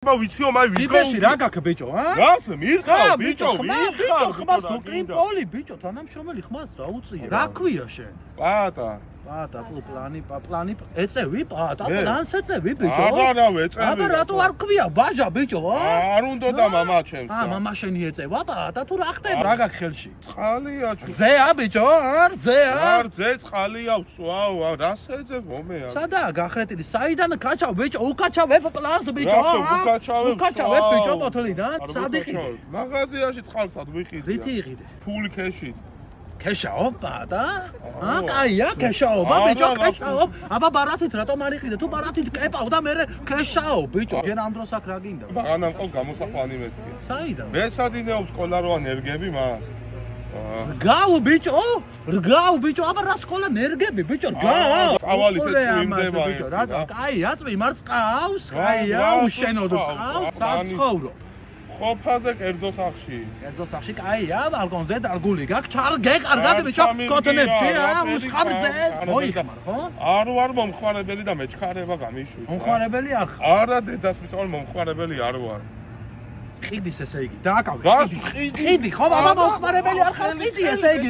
ვიციო მაი ვის გიბეში რა გაქვს ბიჭო, ა? რას მირხავ ბიჭო, ბიჭო, ხმას თუ კრიმპოლი ბიჭო, თანამშრომელი ხმას დაუწია. რა ქვია შენ? პატა. პატა, პლანი, ეწევი პატა, პლანს ეწევი ბიჭო. არა ვეწევი. აბა რატო არ ქვია ბაჟა ბიჭო, ა? არ უნდა და მამა ჩემს. მამა შენი ეწევა პატა, თუ რა ხდება? რა გაქვს ხელში? წყალია ჩუ. ძეა ბიჭო, არ ძეა? არ ძე წყალია ვსვავ, რას ეძებ ომეა? სადაა გახრეტილი? საიდან კაჩავ ბიჭო, უკაჩავებ პლანს ბიჭო. უკაჩავებ ბიჭო ბოთლიდან. სად იყიდე? მაღაზიაში წყალსად ვიყიდე. რითი იყიდე? ფული ქეში. ქეშაო პატა? კაია ქეშაო ბიჭო, ქეშაო. აბა ბარათით რატომ არ იყიდე? თუ ბარათით კეპავ და მე ქეშაო ბიჭო. ჯერ ამ დროს აქ რა გინდა? მანამ ყავს გამოსაყვანი მეთქი. საიდან? მე სადინეობს სკოლა როა ნერგები მაგ. რგავ ბიჭო, აბა რა სკოლა ნერგები ბიჭო, რგავ. წავალის ეწვიმდება. რატო? კაია, წვიმარ წყავს, კაია, უშენოდ წყავს, საცხოვრო. ყოფაზე კერძო სახში. კერძო სახში კაია, ბალკონზე დარგული გაქვს, ჩარგე კარგად ბიჭო, კოთნებში, უსხამძეს. მოიხმარ, ხო? არ ვარ მომხმარებელი და მეჩქარება გამიშვი. მომხმარებელი არ ხარ? არა დედას მიწვარ მომხმარებელი არ ვარ. ყიდის ესე იგი, დააკავე. რას ყიდი? ყიდი, ხო, აბა მომხმარებელი არ ხარ, ყიდი ესე იგი.